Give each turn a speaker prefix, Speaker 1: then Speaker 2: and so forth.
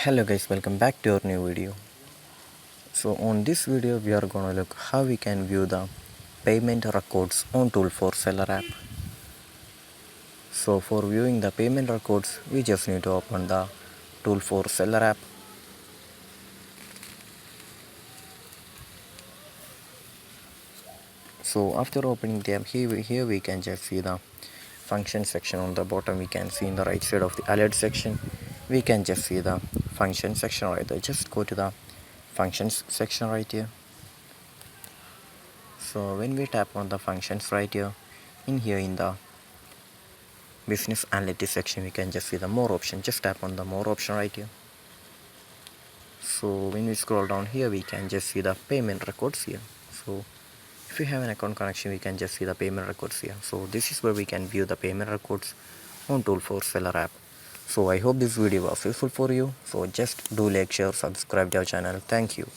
Speaker 1: Hello guys, welcome back to our new video. So on this video we are gonna look how we can view the payment records on Tool4seller app. So for viewing the payment records we just need to open the Tool4seller app. So after opening the app, here we can just see the function section. On the bottom we can see in the right side of the alert section we can just see the function section right there. Just go to the functions section right here. So when we tap on the functions right here, in the business analytics section we can just see the more option. Just tap on the more option right here. So when we scroll down here we can just see the payment records here. So if you have an account connection we can just see the payment records here. So this is where we can view the payment records on Tool4seller app. So I hope this video was useful for you. So just do like, share, subscribe to our channel. Thank you.